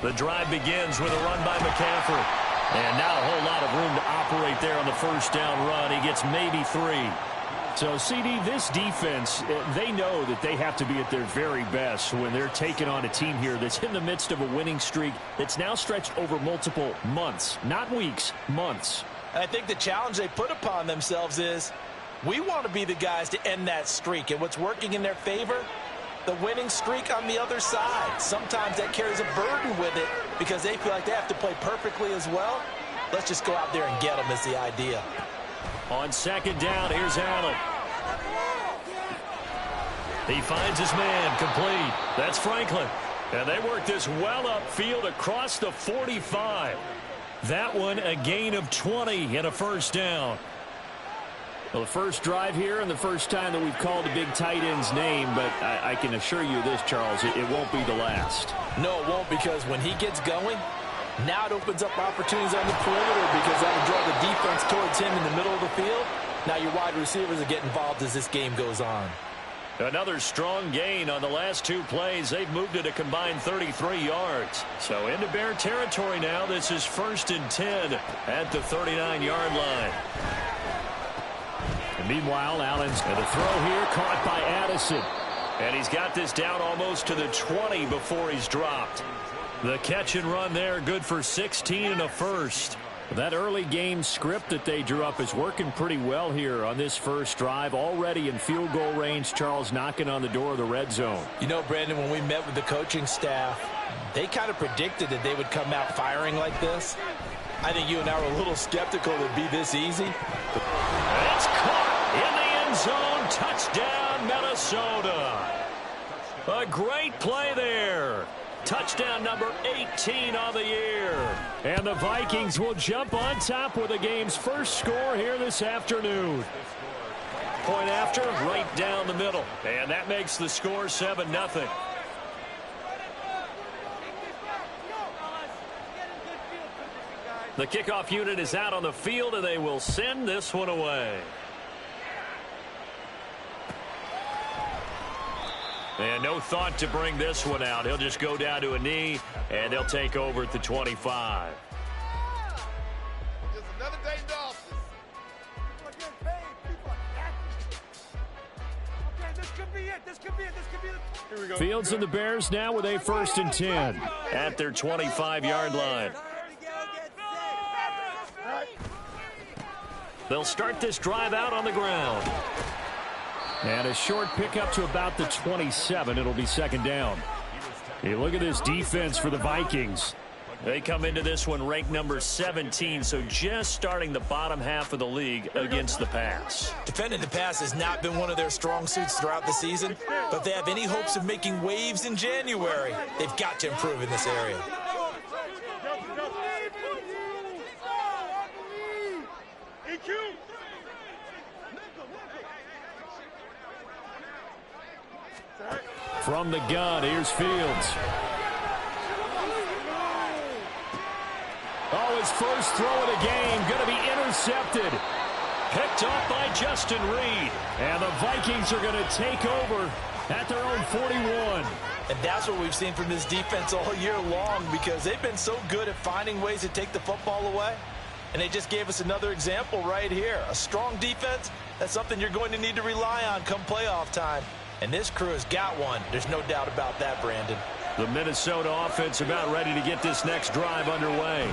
The drive begins with a run by McCaffrey. And not a whole lot of room to operate there on the first down run. He gets maybe 3. So, CD, this defense, they know that they have to be at their very best when they're taking on a team here that's in the midst of a winning streak that's now stretched over multiple months, not weeks, months. And I think the challenge they put upon themselves is we want to be the guys to end that streak. And what's working in their favor? The winning streak on the other side. Sometimes that carries a burden with it because they feel like they have to play perfectly as well. Let's just go out there and get them is the idea. On second down, here's Allen. He finds his man, complete. That's Franklin. And they work this well upfield across the 45. That one a gain of 20 and a first down. Well, the first drive here and the first time that we've called a big tight end's name, but I can assure you this, Charles, it won't be the last. No, it won't, because when he gets going, now it opens up opportunities on the perimeter because that'll draw the defense towards him in the middle of the field. Now your wide receivers will get involved as this game goes on. Another strong gain on the last 2 plays. They've moved it a combined 33 yards. So into Bear territory now. This is 1st and 10 at the 39-yard line. And meanwhile, Allen's going to throw here, caught by Addison. And he's got this down almost to the 20 before he's dropped. The catch and run there, good for 16 and a first. That early game script that they drew up is working pretty well here on this first drive. Already in field goal range, Charles knocking on the door of the red zone. You know, Brandon, when we met with the coaching staff, they kind of predicted that they would come out firing like this. I think you and I were a little skeptical it would be this easy. It's caught in the end zone. Touchdown, Minnesota. A great play there. Touchdown number 18 on the year. And the Vikings will jump on top with the game's first score here this afternoon. Point after, right down the middle. And that makes the score 7-0. The kickoff unit is out on the field, and they will send this one away. And no thought to bring this one out. He'll just go down to a knee, and they'll take over at the 25. Just another day in the office. Okay, this could be it. This could be it. This could be it. Here we go. Fields and the Bears now with a 1st and 10. At their 25-yard line. They'll start this drive out on the ground. And a short pickup to about the 27. It'll be second down. Hey, look at this defense for the Vikings. They come into this one ranked number 17, so just starting the bottom half of the league against the pass. Defending the pass has not been one of their strong suits throughout the season, but if they have any hopes of making waves in January, they've got to improve in this area. From the gun, here's Fields. Oh, his first throw of the game going to be intercepted. Picked off by Justin Reed. And the Vikings are going to take over at their own 41. And that's what we've seen from this defense all year long, because they've been so good at finding ways to take the football away. And they just gave us another example right here. A strong defense, that's something you're going to need to rely on come playoff time. And this crew has got one. There's no doubt about that, Brandon. The Minnesota offense about ready to get this next drive underway.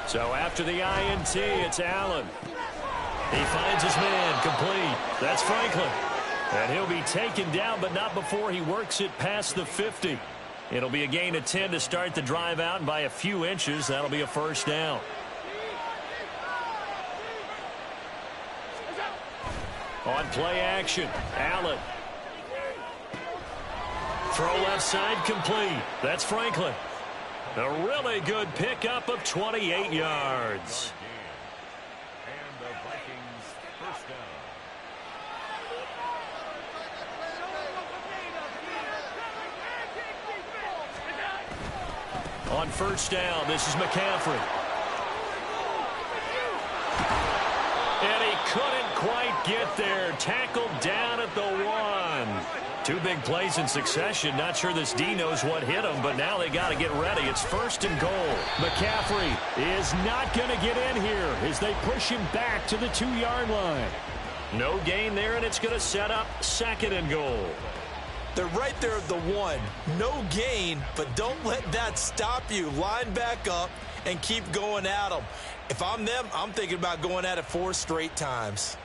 So after the INT, it's Allen. He finds his man, complete. That's Franklin. And he'll be taken down, but not before he works it past the 50. It'll be a gain of 10 to start the drive out, and by a few inches, that'll be a first down. On play action, Allen. Throw left side complete. That's Franklin. A really good pickup of 28 yards. And the Vikings first down. On first down, this is McCaffrey. And he couldn't quite get there. Tackled down at the 1. Two big plays in succession. Not sure this D knows what hit him, but now they got to get ready. It's 1st and goal. McCaffrey is not going to get in here as they push him back to the 2-yard line. No gain there, and it's going to set up 2nd and goal. They're right there at the 1. No gain, but don't let that stop you. Line back up and keep going at them. If I'm them, I'm thinking about going at it 4 straight times.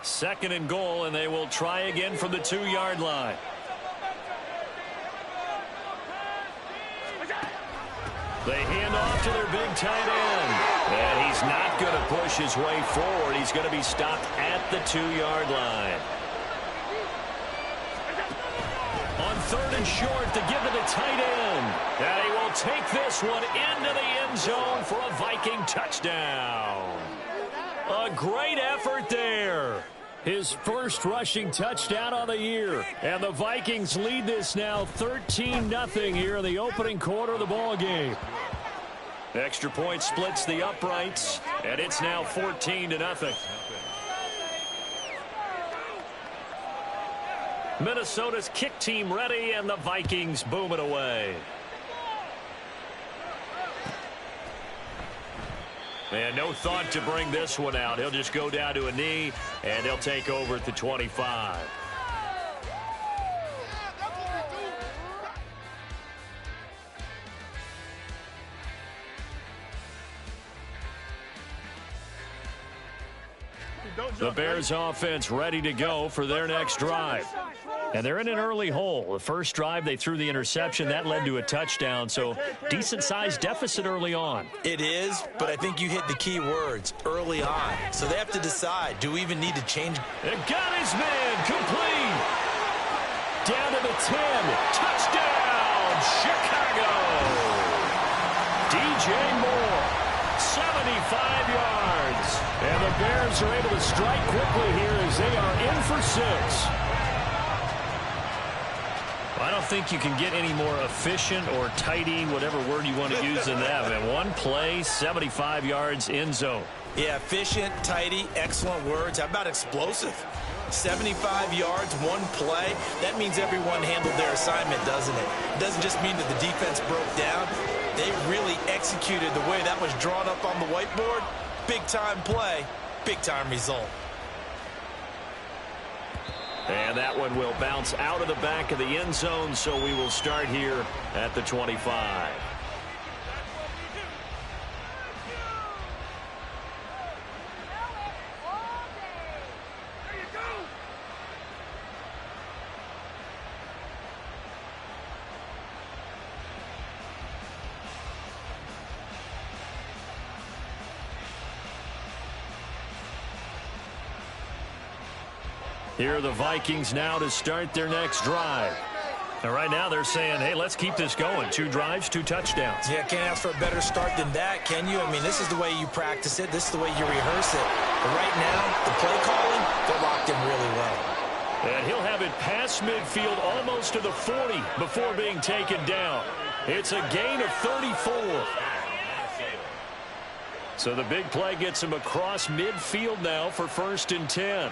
Second and goal, and they will try again from the 2-yard line. They hand off to their big tight end. And he's not going to push his way forward. He's going to be stopped at the 2-yard line. On 3rd and short to give to the tight end. And he will take this one into the end zone for a Viking touchdown. A great effort there. His first rushing touchdown on the year. And the Vikings lead this now 13-0 here in the opening quarter of the ball game. Extra point splits the uprights, and it's now 14-0. Minnesota's kick team ready, and the Vikings boom it away. And no thought to bring this one out. He'll just go down to a knee, and he'll take over at the 25. The Bears offense ready to go for their next drive. And they're in an early hole. The first drive, they threw the interception. That led to a touchdown, so decent-sized deficit early on. It is, but I think you hit the key words, early on. So they have to decide, do we even need to change? And got his man, complete. Down to the 10. Touchdown, Chicago. DJ Moore, 75 yards. And the Bears are able to strike quickly here as they are in for 6. I don't think you can get any more efficient or tidy, whatever word you want to use in that. And one play, 75 yards, end zone. Yeah, efficient, tidy, excellent words. How about explosive? 75 yards, one play. That means everyone handled their assignment, doesn't it? It doesn't just mean that the defense broke down. They really executed the way that was drawn up on the whiteboard. Big-time play, big-time result. And that one will bounce out of the back of the end zone, so we will start here at the 25. Here are the Vikings now to start their next drive. And right now they're saying, hey, let's keep this going. 2 drives, 2 touchdowns. Yeah, can't ask for a better start than that, can you? I mean, this is the way you practice it. This is the way you rehearse it. But right now, the play calling, they're locked in really well. And he'll have it past midfield almost to the 40 before being taken down. It's a gain of 34. So the big play gets him across midfield now for 1st and 10.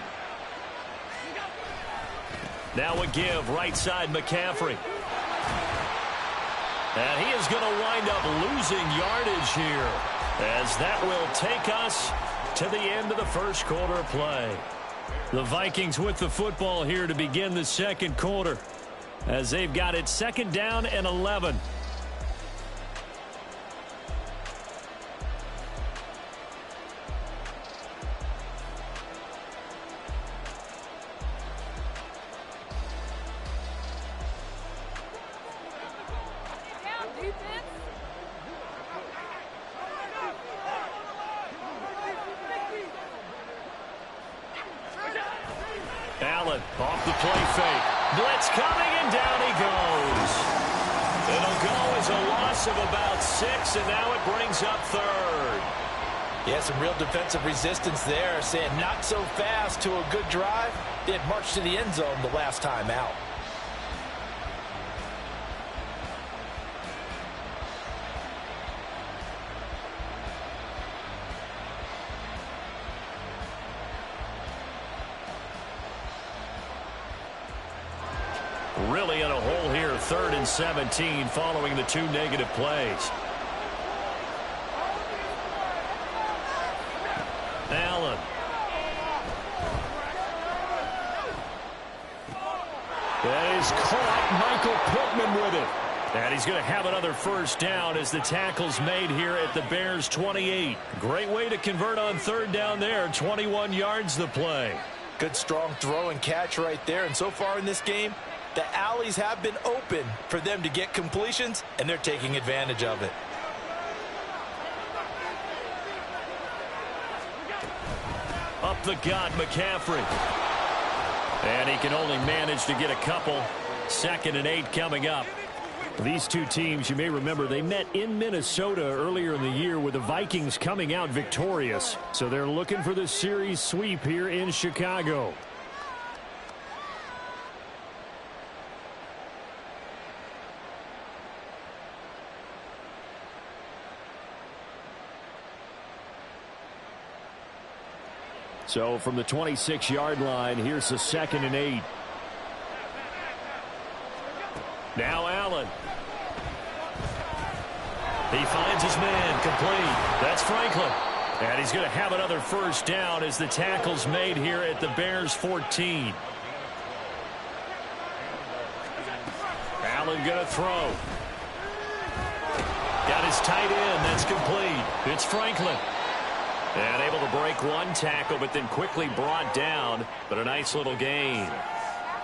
Now a give, right side McCaffrey. And he is going to wind up losing yardage here, as that will take us to the end of the first quarter play. The Vikings with the football here to begin the second quarter, as they've got it 2nd down and 11. Allen off the play fake. Blitz coming, and down he goes. It'll go as a loss of about 6, and now it brings up 3rd. Yeah, some real defensive resistance there, saying not so fast to a good drive. They had marched to the end zone the last time out. really in a hole here, 3rd and 17, following the 2 negative plays. Allen. That is caught. Michael Pittman with it. And he's going to have another first down as the tackle's made here at the Bears' 28. Great way to convert on 3rd down there. 21 yards the play. Good strong throw and catch right there. And so far in this game, the alleys have been open for them to get completions, and they're taking advantage of it. Up the gut, McCaffrey. And he can only manage to get a couple. 2nd and 8 coming up. These two teams, you may remember, they met in Minnesota earlier in the year with the Vikings coming out victorious. So they're looking for the series sweep here in Chicago. So from the 26-yard line, here's the 2nd and 8. Now Allen. He finds his man, complete. That's Franklin. And he's going to have another first down as the tackle's made here at the Bears' 14. Allen going to throw. Got his tight end. That's complete. It's Franklin. And able to break one tackle, but then quickly brought down. But a nice little gain.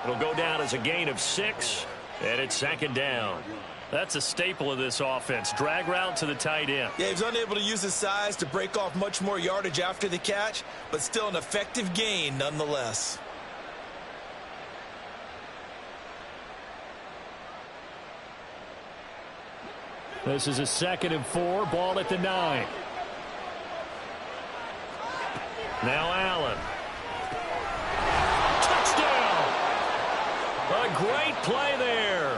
It'll go down as a gain of 6, and it's 2nd down. That's a staple of this offense. Drag route to the tight end. Yeah, he was unable to use his size to break off much more yardage after the catch, but still an effective gain nonetheless. This is a 2nd and 4, ball at the 9. Now Allen. Touchdown! A great play there.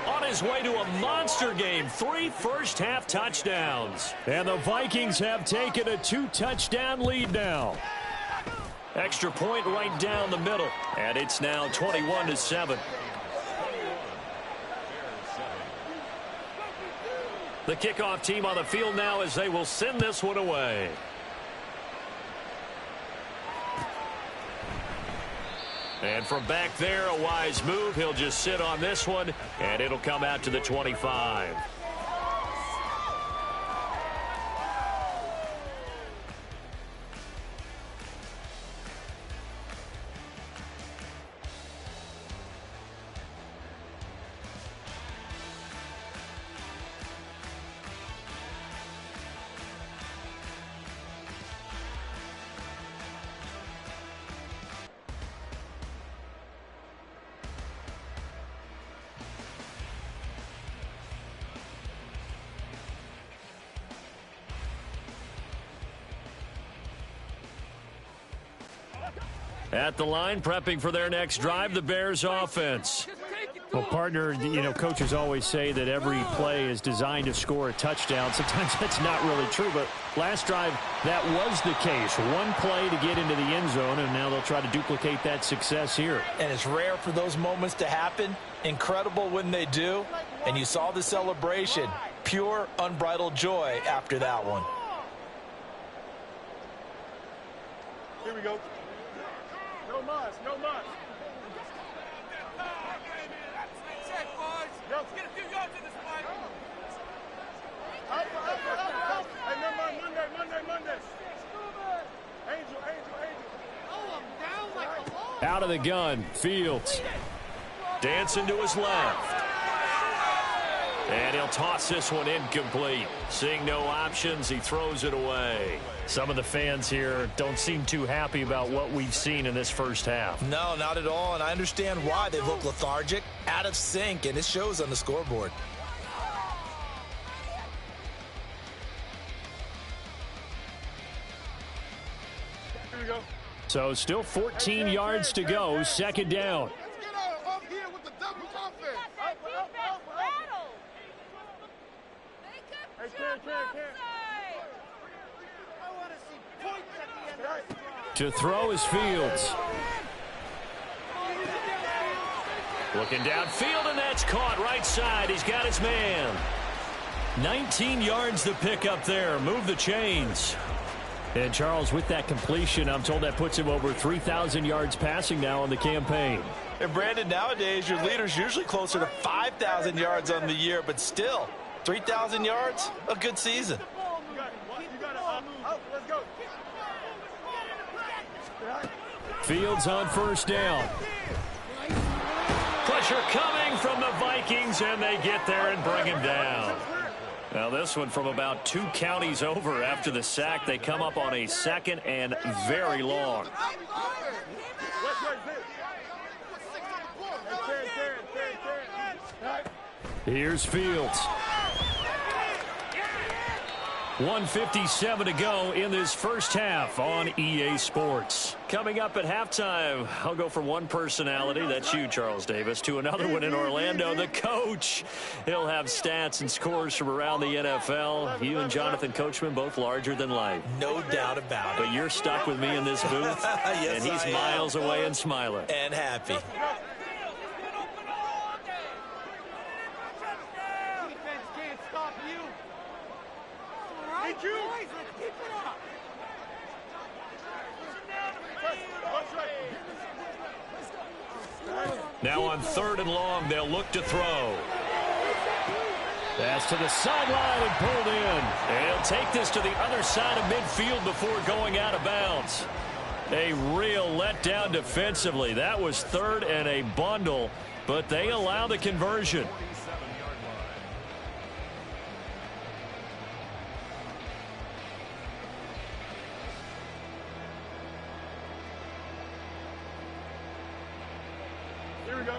On his way to a monster game. 3 first-half touchdowns. And the Vikings have taken a 2-touchdown lead now. Extra point right down the middle. And it's now 21-7. The kickoff team on the field now as they will send this one away. And from back there, a wise move. He'll just sit on this one, and it'll come out to the 25. At the line, prepping for their next drive, the Bears offense. Well, partner, you know, coaches always say that every play is designed to score a touchdown. Sometimes that's not really true, but last drive, that was the case. One play to get into the end zone, and now they'll try to duplicate that success here. And it's rare for those moments to happen. Incredible when they do. And you saw the celebration. Pure, unbridled joy after that one. Here we go. No mas, no mas. Check, boys. Let's get a few yards in this play. Up. Hey, remember Monday. Angel. Oh, I'm down like a log. Out of the gun, Fields. Dancing to his left. And he'll toss this one incomplete. Seeing no options, he throws it away. Some of the fans here don't seem too happy about what we've seen in this first half. No, not at all, and I understand why. They look lethargic, out of sync, and it shows on the scoreboard. Here we go. So still 14 yards to go, 2nd down. Let's get up here with the double offense. Hey, can. I want to see points at the end. To throw is Fields. Looking downfield, and that's caught right side. He's got his man. 19 yards to pick up there. Move the chains. And Charles, with that completion, I'm told that puts him over 3,000 yards passing now on the campaign. And Brandon, nowadays your leader's usually closer to 5,000 yards on the year, but still, 3,000 yards, a good season. Fields on first down. Pressure coming from the Vikings, and they get there and bring him down. Now this one from about 2 counties over after the sack. They come up on a 2nd and very long. Here's Fields. 1:57 to go in this first half on EA Sports. Coming up at halftime, I'll go from one personality, that's you, Charles Davis, to another one in Orlando, the coach. He'll have stats and scores from around the NFL. You and Jonathan Coachman, both larger than life. No doubt about it. But you're stuck with me in this booth, yes, and he's miles away and smiling. And happy. Now on 3rd and long, they'll look to throw. Pass to the sideline and pulled in. And he'll take this to the other side of midfield before going out of bounds. A real letdown defensively. That was 3rd and a bundle, but they allow the conversion. Here we go.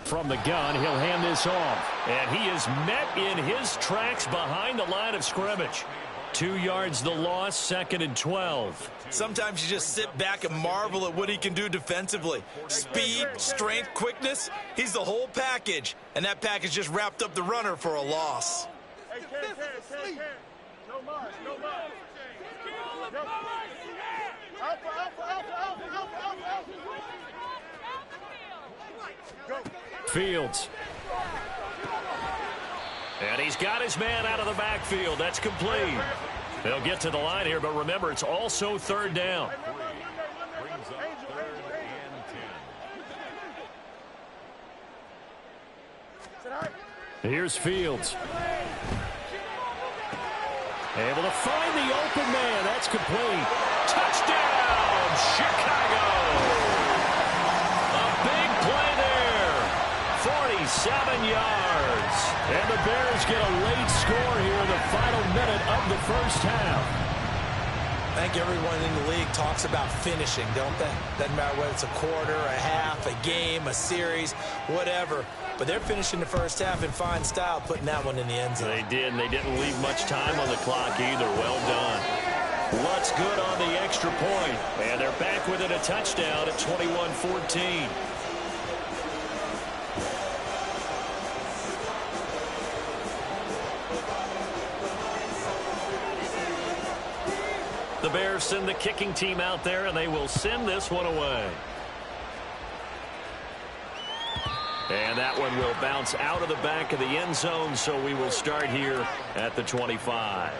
From the gun, he'll hand this off. And he is met in his tracks behind the line of scrimmage. 2 yards the loss, 2nd and 12. Sometimes you just sit back and marvel at what he can do defensively. Speed, strength, quickness, he's the whole package. And that package just wrapped up the runner for a loss. Hey, Ken. No more. Alpha. Go. Fields. And he's got his man out of the backfield. That's complete. They'll get to the line here, but remember, it's also 3rd down. Here's Fields. Able to find the open man. That's complete. Touchdown, Chicago! A big play there. 47 yards. And the Bears get a late score here in the final minute of the first half. I think everyone in the league talks about finishing, don't they? Doesn't matter whether it's a quarter, a half, a game, a series, whatever. But they're finishing the first half in fine style, putting that one in the end zone. They did, and they didn't leave much time on the clock either. Well done. What's good on the extra point? And they're back within a touchdown at 21-14. The Bears send the kicking team out there, and they will send this one away. And that one will bounce out of the back of the end zone, so we will start here at the 25.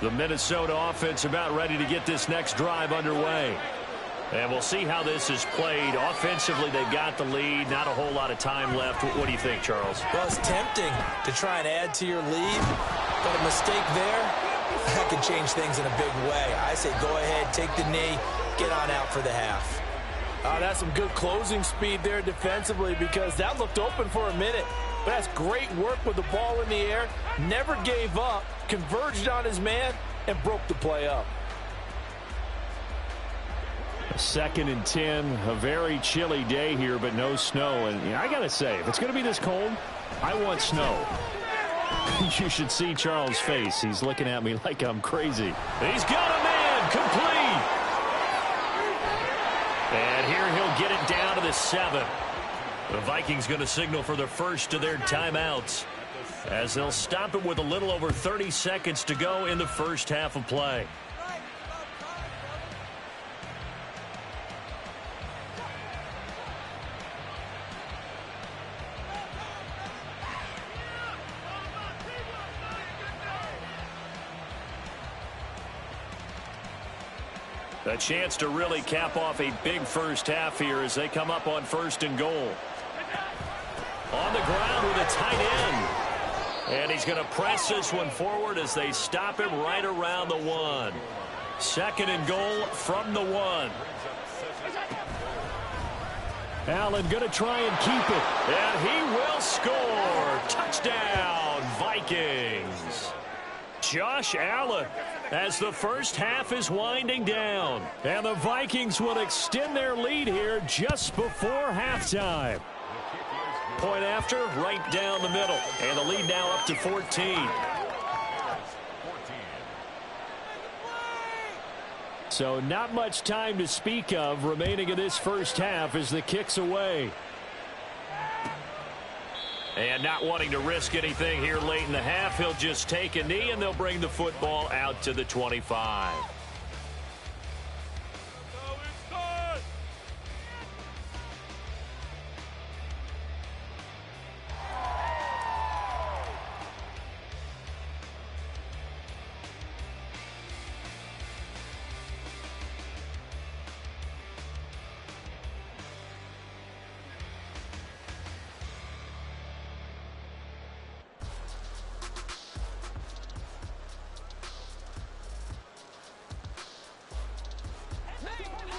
The Minnesota offense about ready to get this next drive underway. And we'll see how this is played. Offensively, they've got the lead. Not a whole lot of time left. What do you think, Charles? Well, it's tempting to try and add to your lead, but a mistake there, that could change things in a big way. I say go ahead, take the knee, get on out for the half. That's some good closing speed there defensively, because that looked open for a minute. But that's great work with the ball in the air. Never gave up, converged on his man, and broke the play up. 2nd and 10, a very chilly day here, but no snow. And I got to say, if it's going to be this cold, I want snow. You should see Charles' face. He's looking at me like I'm crazy. He's got a man complete. And here he'll get it down to the 7. The Vikings going to signal for the first of their timeouts, as they'll stop it with a little over 30 seconds to go in the first half of play. A chance to really cap off a big first half here as they come up on 1st and goal. On the ground with a tight end. And he's going to press this one forward as they stop him right around the 1. 2nd and goal from the 1. Allen going to try and keep it. And he will score. Touchdown, Vikings. Josh Allen, as the first half is winding down. And the Vikings will extend their lead here just before halftime. Point after, right down the middle. And the lead now up to 14. So not much time to speak of remaining in this first half as the kick's away. And not wanting to risk anything here late in the half, he'll just take a knee and they'll bring the football out to the 25.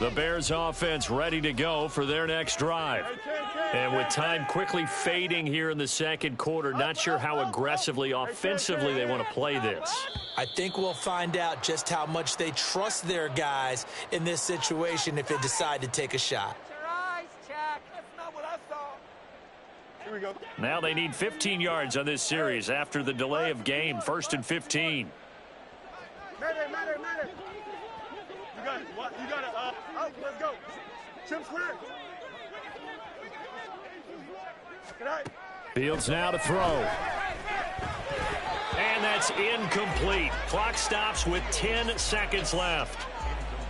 The Bears offense ready to go for their next drive. And with time quickly fading here in the second quarter, not sure how aggressively offensively they want to play this. I think we'll find out just how much they trust their guys in this situation if they decide to take a shot. Here we go. Now they need 15 yards on this series after the delay of game. 1st and 15. Matter. You got it. Out. Let's go. Chip clear. Good night. Fields now to throw. And that's incomplete. Clock stops with 10 seconds left.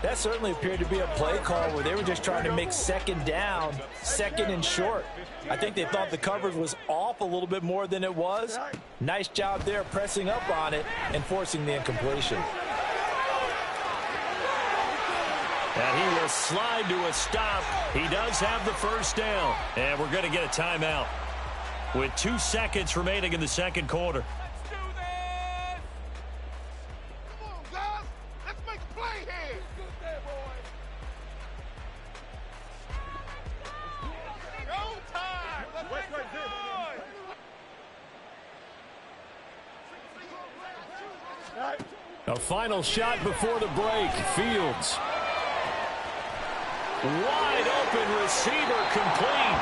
That certainly appeared to be a play call where they were just trying to make 2nd down, 2nd and short. I think they thought the coverage was off a little bit more than it was. Nice job there pressing up on it and forcing the incompletion. And he will slide to a stop. He does have the first down. And we're going to get a timeout with 2 seconds remaining in the second quarter. Let's do this. Come on, guys. Let's make a play here. Good there, boys. Go time. Let's make some noise. A final shot before the break. Fields. Wide open receiver, complete.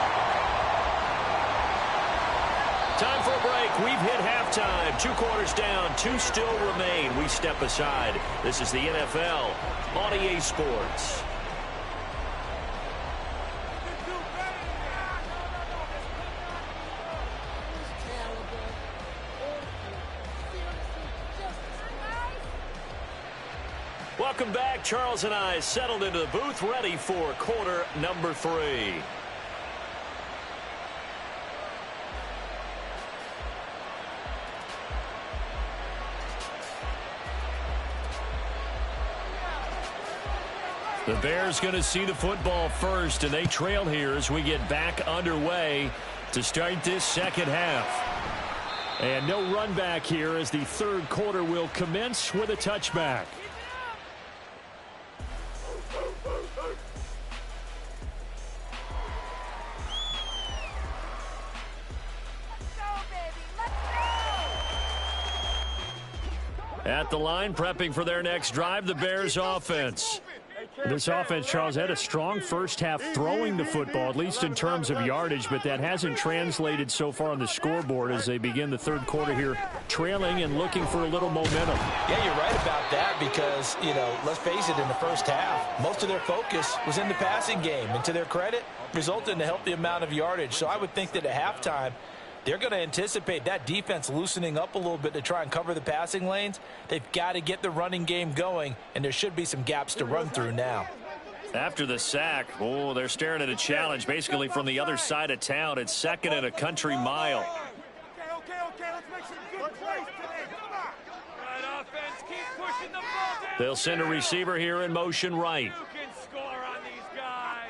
Time for a break. We've hit halftime. 2 quarters down, 2 still remain. We step aside. This is the NFL on EA Sports. Welcome back. Charles and I settled into the booth, ready for quarter number 3. The Bears going to see the football first, and they trail here as we get back underway to start this second half. And no run back here as the third quarter will commence with a touchback. At the line, prepping for their next drive, the Bears offense. This offense, Charles, had a strong first half throwing the football, at least in terms of yardage, but that hasn't translated so far on the scoreboard as they begin the third quarter here, trailing and looking for a little momentum. Yeah, you're right about that because, you know, let's face it, in the first half, most of their focus was in the passing game. And to their credit, resulted in a healthy amount of yardage. So I would think that at halftime, they're going to anticipate that defense loosening up a little bit to try and cover the passing lanes. They've got to get the running game going, and there should be some gaps to run through now. After the sack, oh, they're staring at a challenge basically from the other side of town. It's second and a country mile. Okay, let's make some good plays today. Come on. Good offense, keep pushing the ball down. They'll send a receiver here in motion right. You can score on these guys.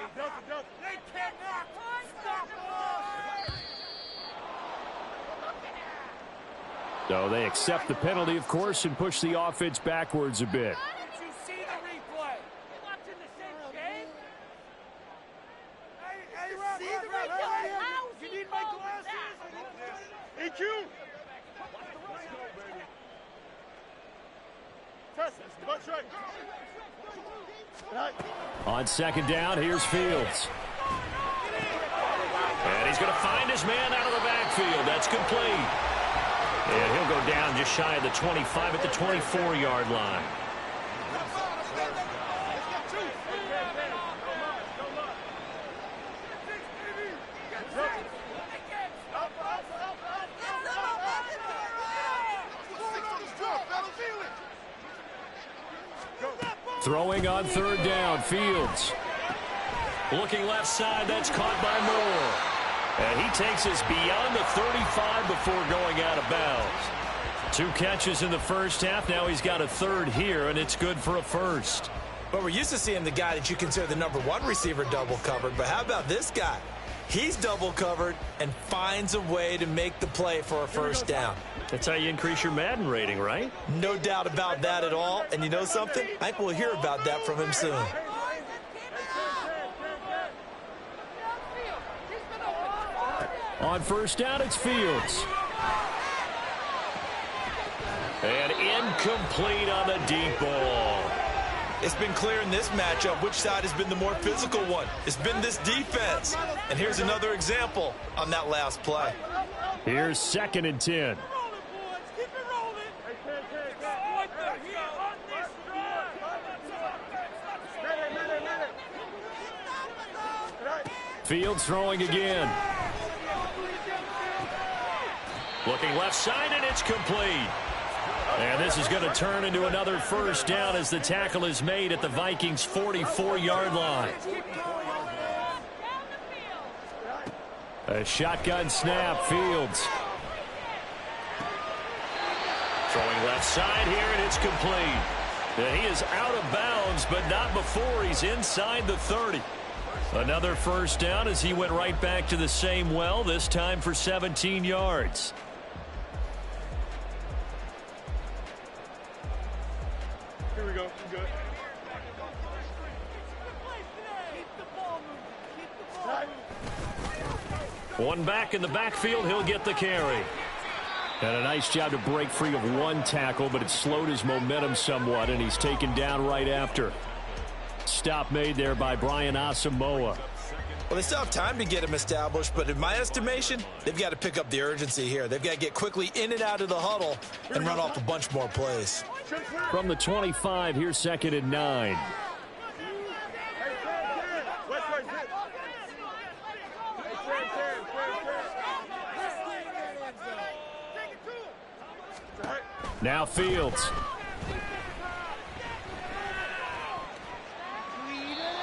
They cannot stop us. So they accept the penalty, of course, and push the offense backwards a bit. Did you see the replay? You watching the same game? Hey, Rob, you need my glasses? EQ. Test this. Butt right. On second down, here's Fields. And he's going to find his man out of the backfield. That's complete. And he'll go down just shy of the 25 at the 24-yard line. Throwing on third down, Fields. Looking left side, that's caught by Moore. And he takes us beyond the 35 before going out of bounds. 2 catches in the first half. Now he's got a third here, and it's good for a first. But we're used to seeing the guy that you consider the #1 receiver double covered. But how about this guy? He's double covered and finds a way to make the play for a first down. That's how you increase your Madden rating, right? No doubt about that at all. And you know something? I think we'll hear about that from him soon. On first down, it's Fields. And incomplete on the deep ball. It's been clear in this matchup which side has been the more physical one. It's been this defense. And here's another example on that last play. Here's second and 10. Fields throwing again. Looking left side, and it's complete. And this is going to turn into another first down as the tackle is made at the Vikings' 44-yard line. A shotgun snap, Fields. Throwing left side here, and it's complete. And he is out of bounds, but not before he's inside the 30. Another first down as he went right back to the same well, this time for 17 yards. Here we go. Good. One back in the backfield, he'll get the carry. And a nice job to break free of one tackle, but it slowed his momentum somewhat, and he's taken down right after. Stop made there by Brian Asamoah. Well, they still have time to get him established, but in my estimation, they've got to pick up the urgency here. They've got to get quickly in and out of the huddle and run off a bunch more plays. From the 25, here's second and 9. Now Fields.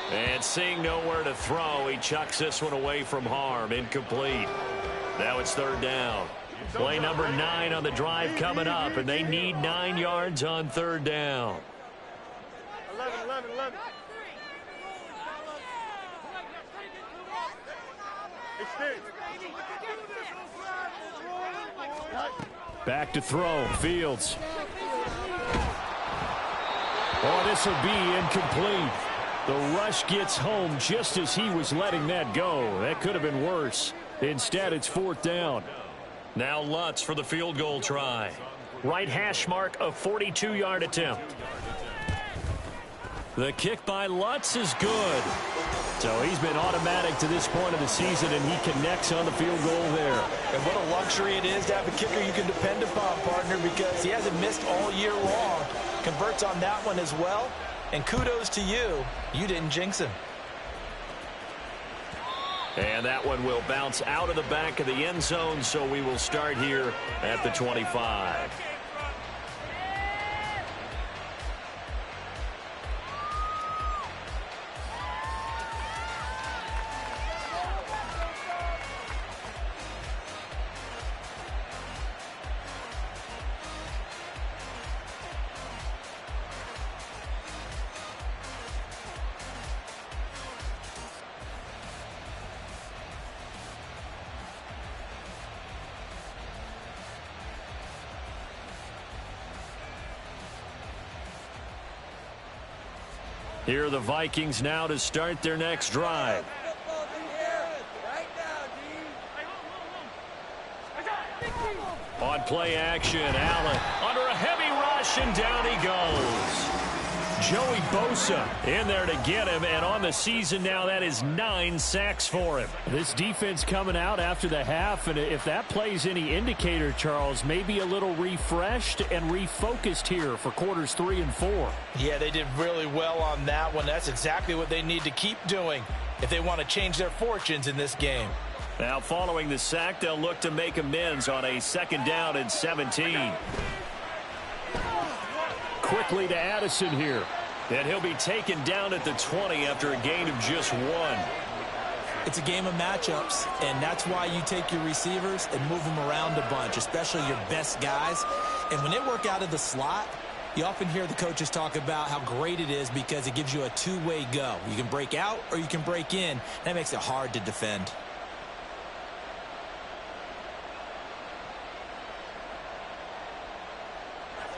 And seeing nowhere to throw, he chucks this one away from harm. Incomplete. Now it's third down. Play number 9 on the drive coming up, and they need 9 yards on third down. 11. Back to throw. Fields. Oh, this will be incomplete. The rush gets home just as he was letting that go. That could have been worse. Instead, it's fourth down. Now Lutz for the field goal try. Right hash mark, a 42-yard attempt. The kick by Lutz is good. So he's been automatic to this point of the season, and he connects on the field goal there. And what a luxury it is to have a kicker you can depend upon, partner, because he hasn't missed all year long. Converts on that one as well. And kudos to you. You didn't jinx him. And that one will bounce out of the back of the end zone, so we will start here at the 25. Here are the Vikings now to start their next drive. On play action, Allen under a heavy rush, and down he goes. Joey Bosa in there to get him, and on the season now, that is 9 sacks for him. This defense coming out after the half, and if that plays any indicator, Charles, maybe a little refreshed and refocused here for quarters 3 and 4. Yeah, they did really well on that one. That's exactly what they need to keep doing if they want to change their fortunes in this game. Now, following the sack, they'll look to make amends on a 2nd down and 17. Quickly to Addison here. And he'll be taken down at the 20 after a gain of just 1. It's a game of matchups, and that's why you take your receivers and move them around a bunch, especially your best guys. And when they work out of the slot, you often hear the coaches talk about how great it is because it gives you a two-way go. You can break out or you can break in. That makes it hard to defend.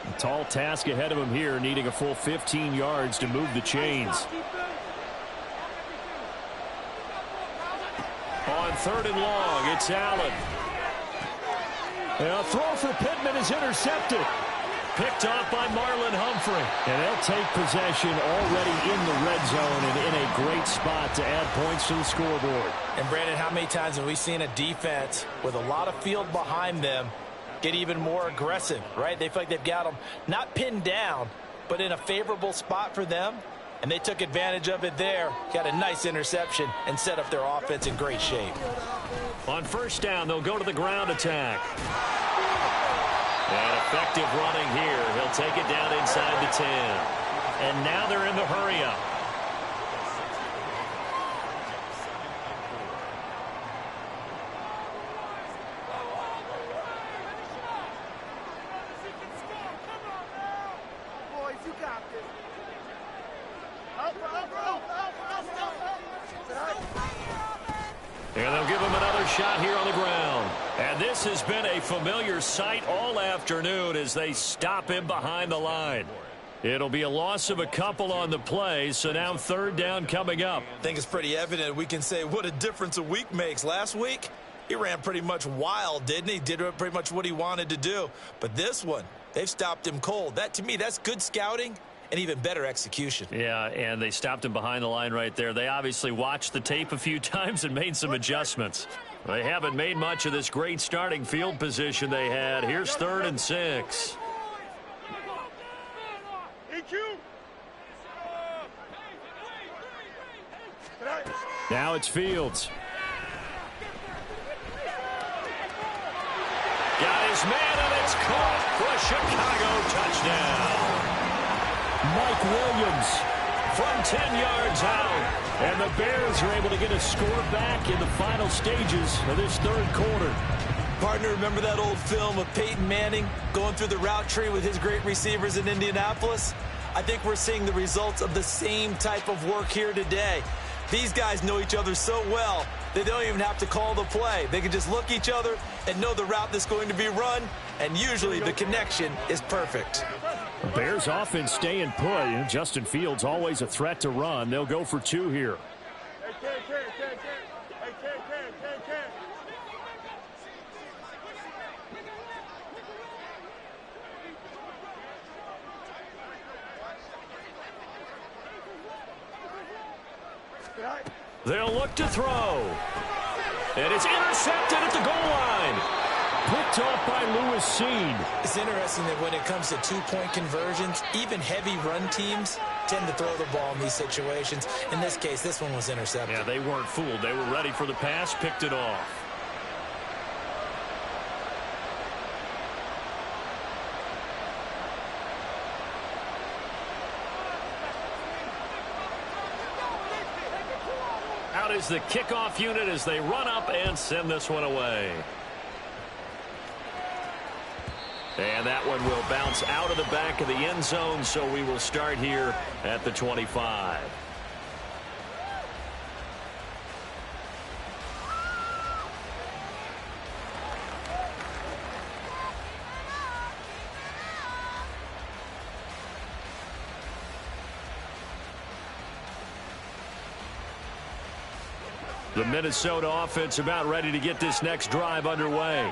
A tall task ahead of him here, needing a full 15 yards to move the chains. On 3rd and long, it's Allen. And a throw for Pittman is intercepted. Picked off by Marlon Humphrey. And they'll take possession already in the red zone and in a great spot to add points to the scoreboard. And Brandon, how many times have we seen a defense with a lot of field behind them get even more aggressive, right? They feel like they've got them not pinned down, but in a favorable spot for them. And they took advantage of it there. Got a nice interception and set up their offense in great shape. On 1st down, they'll go to the ground attack. And effective running here. He'll take it down inside the 10. And now they're in the hurry-up. And they'll give him another shot here on the ground. And this has been a familiar sight all afternoon as they stop him behind the line. It'll be a loss of a couple on the play, so now 3rd down coming up. I think it's pretty evident. We can say what a difference a week makes. Last week, he ran pretty much wild, didn't he? Did pretty much what he wanted to do. But this one, they've stopped him cold. That, to me, that's good scouting and even better execution. Yeah, and they stopped him behind the line right there. They obviously watched the tape a few times and made some adjustments. They haven't made much of this great starting field position they had. Here's 3rd and 6. Now it's Fields. Got his man, and it's caught for a Chicago touchdown. Mike Williams From 10 yards out. And the Bears are able to get a score back in the final stages of this 3rd quarter. Partner, remember that old film of Peyton Manning going through the route tree with his great receivers in Indianapolis? I think we're seeing the results of the same type of work here today. These guys know each other so well that they don't even have to call the play. They can just look each other and know the route that's going to be run, and usually the connection is perfect. The Bears offense staying put. Justin Fields always a threat to run. They'll go for 2 here. They'll look to throw. And it's intercepted at the goal line. Picked off by Lewis Cine. It's interesting that when it comes to two-point conversions, even heavy run teams tend to throw the ball in these situations. In this case, this one was intercepted. Yeah, they weren't fooled. They were ready for the pass, picked it off. Out is the kickoff unit as they run up and send this one away. And that one will bounce out of the back of the end zone, so we will start here at the 25. The Minnesota offense about ready to get this next drive underway.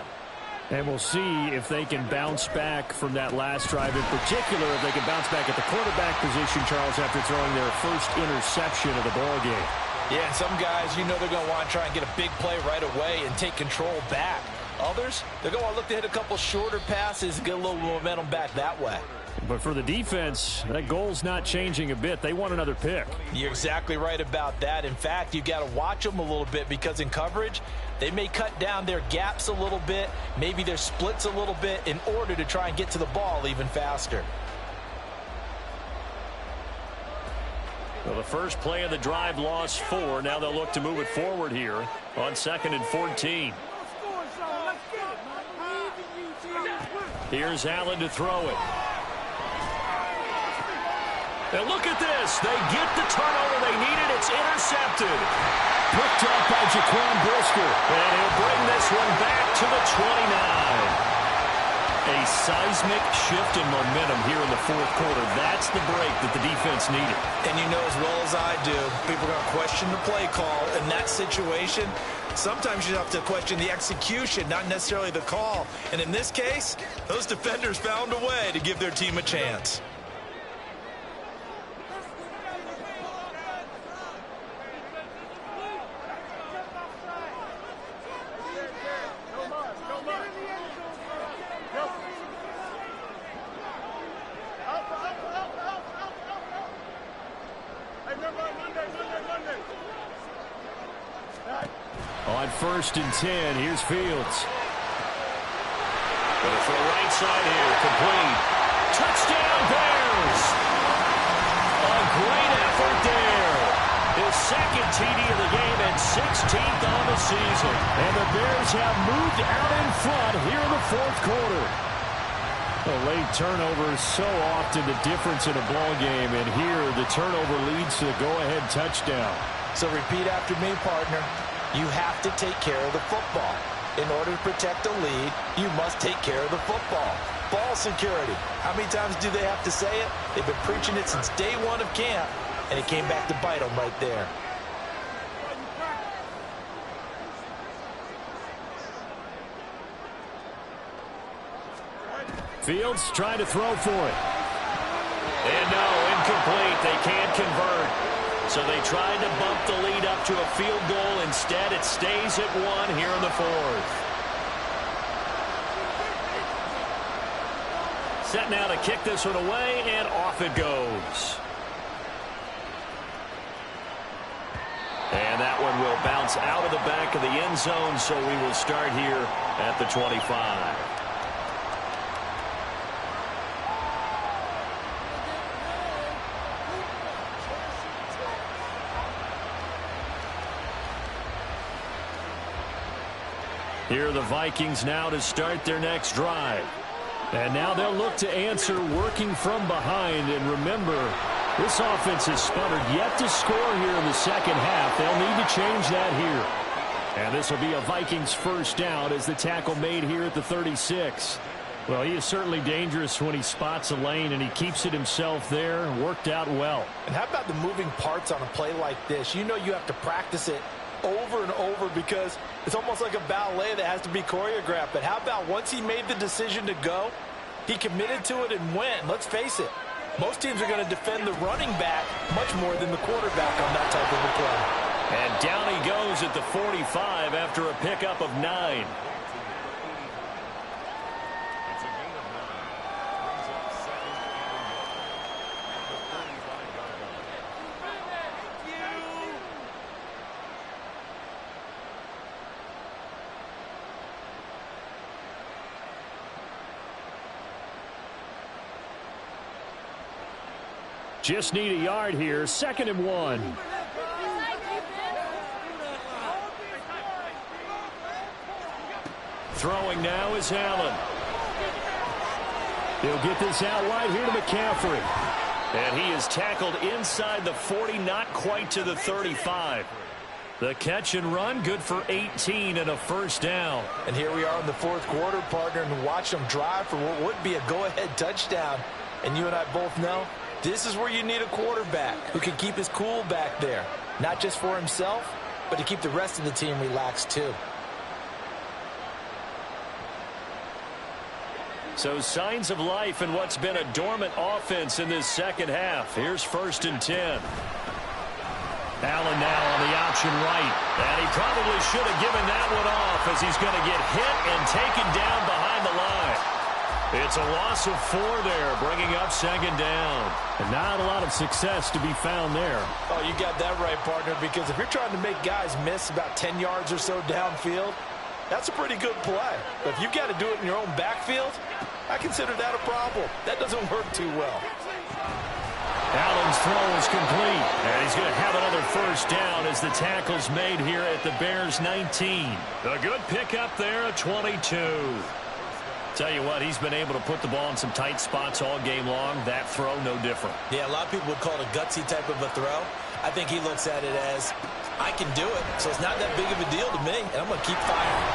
And we'll see if they can bounce back from that last drive. In particular, if they can bounce back at the quarterback position, Charles, after throwing their first interception of the ball game. Yeah, some guys, you know they're going to want to try and get a big play right away and take control back. Others, they're going to look to hit a couple shorter passes and get a little momentum back that way. But for the defense, that goal's not changing a bit. They want another pick. You're exactly right about that. In fact, you've got to watch them a little bit because in coverage, they may cut down their gaps a little bit, maybe their splits a little bit in order to try and get to the ball even faster. Well, the first play of the drive lost 4. Now they'll look to move it forward here on 2nd and 14. Here's Allen to throw it. And look at this. They get the turnover they needed. It's intercepted. Picked up by Jaquan Brisker. And he'll bring this one back to the 29. A seismic shift in momentum here in the fourth quarter. That's the break that the defense needed. And you know as well as I do, people are going to question the play call. In that situation, sometimes you have to question the execution, not necessarily the call. And in this case, those defenders found a way to give their team a chance. On 1st and 10, here's Fields. Going to throw right side here, complete. Touchdown Bears! A great effort there. His second TD of the game and 16th on the season. And the Bears have moved out in front here in the fourth quarter. A late turnover is so often the difference in a ball game, and here the turnover leads to the go-ahead touchdown. So repeat after me, partner. You have to take care of the football. In order to protect a lead, you must take care of the football. Ball security. How many times do they have to say it? They've been preaching it since day one of camp, and it came back to bite them right there. Fields trying to throw for it. And no, incomplete. They can't convert. So they tried to bump the lead up to a field goal. Instead, it stays at 1 here in the fourth. Set now to kick this one away, and off it goes. And that one will bounce out of the back of the end zone, so we will start here at the 25. Here are the Vikings now to start their next drive. And now they'll look to answer working from behind. And remember, this offense has sputtered yet to score here in the second half. They'll need to change that here. And this will be a Vikings first down as the tackle made here at the 36. Well, he is certainly dangerous when he spots a lane, and he keeps it himself there. Worked out well. And how about the moving parts on a play like this? You know you have to practice it over and over because it's almost like a ballet that has to be choreographed. But how about once he made the decision to go, he committed to it and went. Let's face it, most teams are going to defend the running back much more than the quarterback on that type of a play. goes at the 45 after a pickup of 9. Just need a yard here. 2nd and 1. Throwing now is Allen. He'll get this out wide here to McCaffrey. And he is tackled inside the 40, not quite to the 35. The catch and run, good for 18 and a first down. And here we are in the 4th quarter, partner, and watch them drive for what would be a go-ahead touchdown. And you and I both know this is where you need a quarterback who can keep his cool back there. Not just for himself, but to keep the rest of the team relaxed too. So signs of life in what's been a dormant offense in this second half. Here's 1st and 10. Allen now on the option right. And he probably should have given that one off as he's going to get hit and taken down behind the line. It's a loss of 4 there, bringing up 2nd down. And not a lot of success to be found there. Oh, you got that right, partner, because if you're trying to make guys miss about 10 yards or so downfield, that's a pretty good play. But if you've got to do it in your own backfield, I consider that a problem. That doesn't work too well. Allen's throw is complete. And he's going to have another first down as the tackle's made here at the Bears 19. A good pickup there at 22. Tell you what, he's been able to put the ball in some tight spots all game long. That throw, no different. Yeah, a lot of people would call it a gutsy type of a throw. I think he looks at it as, I can do it, so it's not that big of a deal to me, and I'm going to keep firing.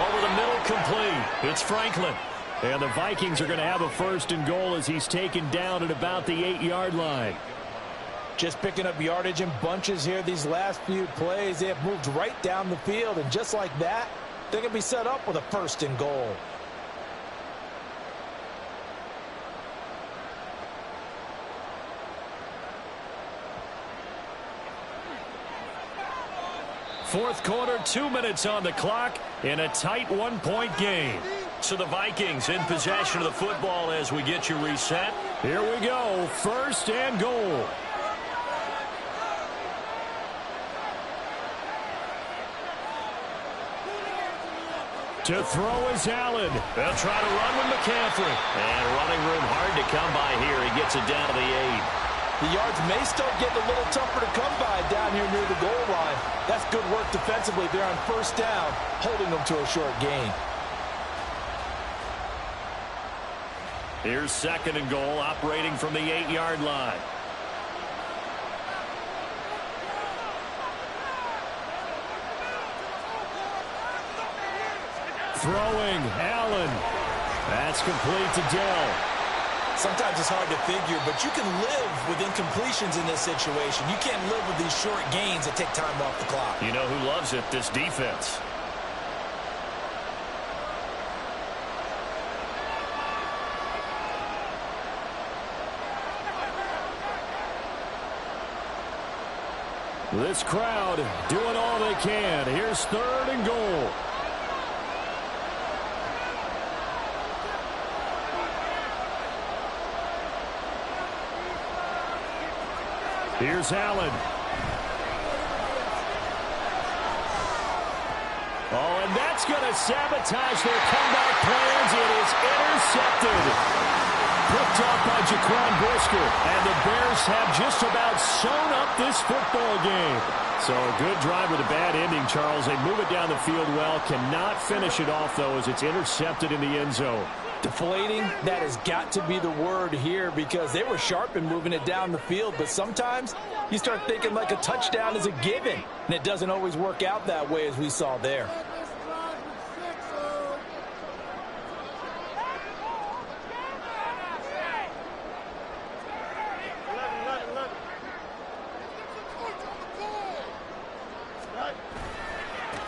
Over the middle, complete. It's Franklin. And the Vikings are going to have a 1st and goal as he's taken down at about the 8-yard line. Just picking up yardage in bunches here these last few plays. They have moved right down the field, and just like that, they're going to be set up with a 1st and goal. Fourth quarter, 2 minutes on the clock in a tight 1-point game. So the Vikings in possession of the football as we get you reset. Here we go, 1st and goal. To throw is Allen. They'll try to run with McCaffrey. And running room hard to come by here. He gets it down to the 8. The yards may start getting a little tougher to come by down here near the goal line. That's good work defensively there on 1st down, holding them to a short gain. Here's 2nd and goal, operating from the 8-yard line. Throwing, Allen. That's complete to Dell. Sometimes it's hard to figure, but you can live with incompletions in this situation. You can't live with these short gains that take time off the clock. You know who loves it? This defense. This crowd doing all they can. Here's 3rd and goal. Here's Allen. Oh, and that's going to sabotage their comeback plans. It is intercepted. Picked off by Jaquan Brisker. And the Bears have just about sewn up this football game. So a good drive with a bad ending, Charles. They move it down the field well. Cannot finish it off, though, as it's intercepted in the end zone. Deflating, that has got to be the word here because they were sharp in moving it down the field. But sometimes you start thinking like a touchdown is a given. And it doesn't always work out that way as we saw there.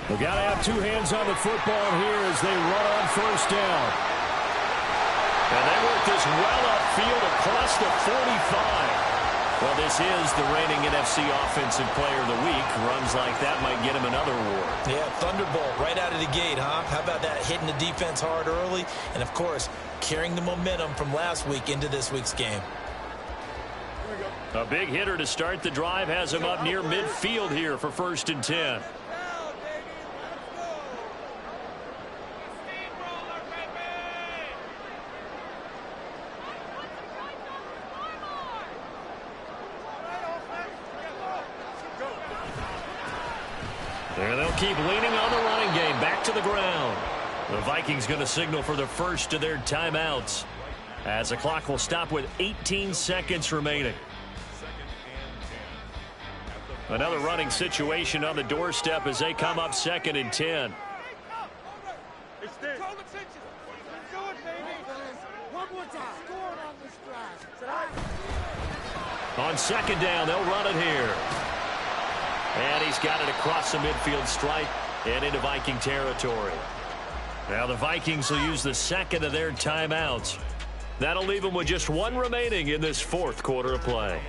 They've got to have 2 hands on the football here as they run on 1st down. And they work this well upfield across the 45. Well, this is the reigning NFC Offensive Player of the Week. Runs like that might get him another award. Yeah, Thunderbolt right out of the gate, huh? How about that? Hitting the defense hard early, and, of course, carrying the momentum from last week into this week's game. A big hitter to start the drive has him up near midfield here for 1st and 10. And they'll keep leaning on the running game. Back to the ground. The Vikings going to signal for the first of their timeouts, as the clock will stop with 18 seconds remaining. Another running situation on the doorstep as they come up 2nd and 10. On 2nd down, they'll run it here. And he's got it across the midfield stripe and into Viking territory. Now the Vikings will use the 2nd of their timeouts. That'll leave them with just 1 remaining in this 4th quarter of play.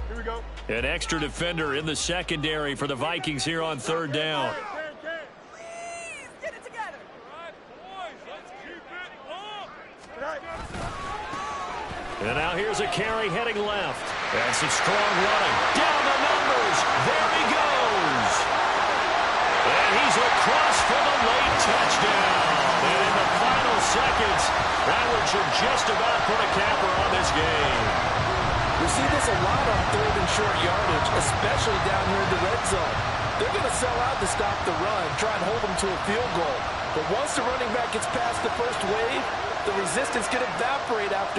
Here we go. An extra defender in the secondary for the Vikings here on 3rd down. Please get it together. All right, boys, let's keep it up. And now here's a carry heading left. And some strong running. Down the numbers. There he goes. And he's across for the late touchdown. And in the final seconds, that one should just about put a capper on this game. We see this a lot on 3rd and short yardage, especially down here in the red zone. They're going to sell out to stop the run, try and hold them to a field goal. But once the running back gets past the first wave, the resistance can evaporate after